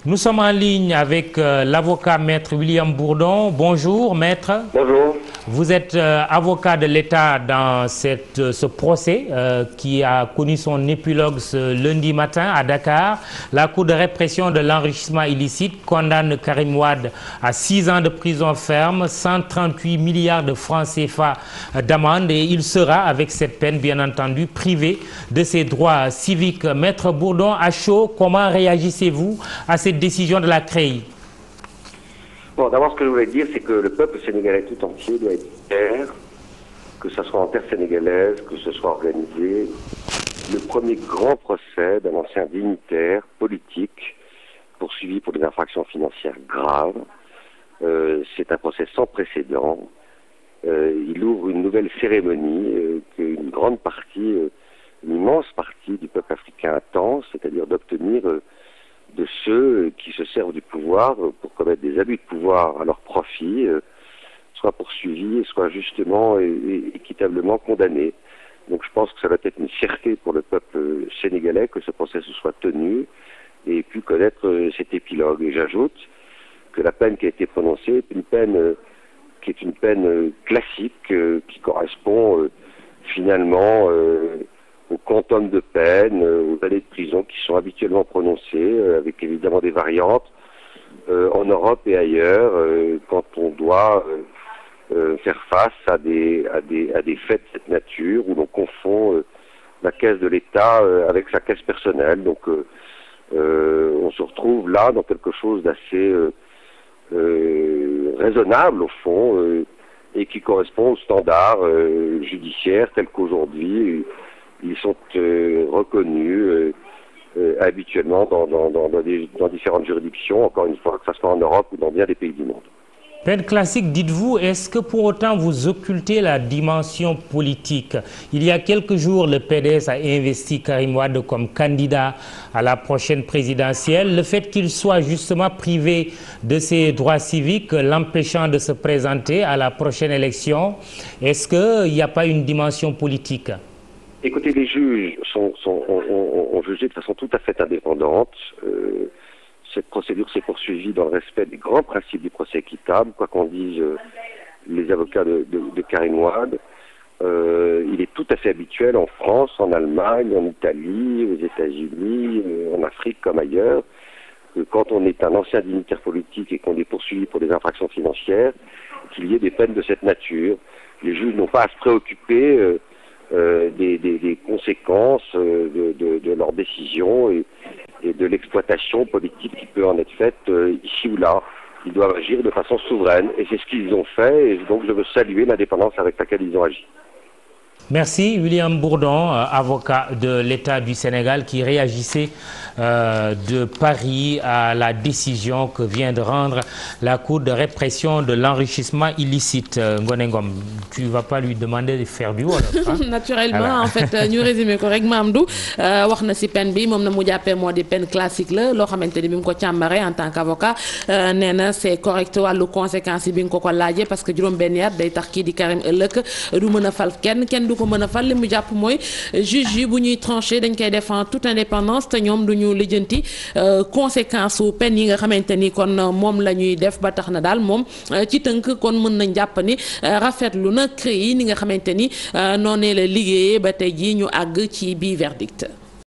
Nous sommes en ligne avec l'avocat maître William Bourdon. Bonjour maître. Bonjour. Vous êtes avocat de l'État dans ce procès qui a connu son épilogue ce lundi matin à Dakar. La Cour de répression de l'enrichissement illicite condamne Karim Wade à 6 ans de prison ferme, 138 milliards de francs CFA d'amende et il sera, avec cette peine bien entendu, privé de ses droits civiques. Maître Bourdon, à chaud, comment réagissez-vous à cette décision de la CREI? Bon, d'abord, ce que je voulais dire, c'est que le peuple sénégalais tout entier doit être fier, que ce soit en terre sénégalaise, que ce soit organisé. Le premier grand procès d'un ancien dignitaire politique poursuivi pour des infractions financières graves. C'est un procès sans précédent. Il ouvre une nouvelle cérémonie qu'une grande partie, une immense partie du peuple africain attend, c'est-à-dire d'obtenir de ceux qui se servent du pouvoir pour commettre des abus de pouvoir à leur profit, soient poursuivis, soient justement et équitablement condamnés. Donc je pense que ça va être une fierté pour le peuple sénégalais que ce procès se soit tenu et pu connaître cet épilogue. Et j'ajoute que la peine qui a été prononcée est une peine classique qui correspond finalement au quantum de peine, aux années de prison qui sont habituellement prononcées, avec évidemment des variantes en Europe et ailleurs, quand on doit faire face à des faits de cette nature, où l'on confond la caisse de l'État avec sa caisse personnelle. Donc on se retrouve là dans quelque chose d'assez raisonnable au fond, et qui correspond aux standards judiciaires tels qu'aujourd'hui ils sont reconnus habituellement dans différentes juridictions, encore une fois, que ce soit en Europe ou dans bien des pays du monde. Peine classique, dites-vous, est-ce que pour autant vous occultez la dimension politique? Il y a quelques jours, le PDS a investi Karim Wade comme candidat à la prochaine présidentielle. Le fait qu'il soit justement privé de ses droits civiques, l'empêchant de se présenter à la prochaine élection, est-ce qu'il n'y a pas une dimension politique? Écoutez, les juges ont jugé de façon tout à fait indépendante. Cette procédure s'est poursuivie dans le respect des grands principes du procès équitable, quoi qu'en disent les avocats de Karim Wade. Il est tout à fait habituel en France, en Allemagne, en Italie, aux États-Unis, en Afrique comme ailleurs, que quand on est un ancien dignitaire politique et qu'on est poursuivi pour des infractions financières, qu'il y ait des peines de cette nature. Les juges n'ont pas à se préoccuper des conséquences de leurs décisions et de l'exploitation politique qui peut en être faite ici ou là. Ils doivent agir de façon souveraine et c'est ce qu'ils ont fait et donc je veux saluer l'indépendance avec laquelle ils ont agi. Merci William Bourdon, avocat de l'État du Sénégal qui réagissait de Paris à la décision que vient de rendre la Cour de répression de l'enrichissement illicite. Ngoné Ngom, tu ne vas pas lui demander de faire du wolof, hein? Naturellement, voilà. En fait, ñu résumé ko rek Mamadou wax na ci peine bi moom na mu jàppee moo di peine classique la loo xamante ni bi mu ko càmbaree en tant qu'avocat nee na c'est correct wàllu conséquences yi bi nga ko laajee parce que juróom-benn at day tax kii di Karim ëllëg du mën a fal kenn du ko mën a fal li mu jàpp mooy juge yi bu ñuy trancher dañ koy def en toute indépendance te ñoom du ñu lijjanti conséquences su peine yi nga xamante ni kon moom la ñuy def ba tax na daal moom ci tënk kon mën nañ jàpp ni rafetlu na CREI ni nga xamante ni noonee la liggéeyee ba tey jii ñu àgg ci bii verdict.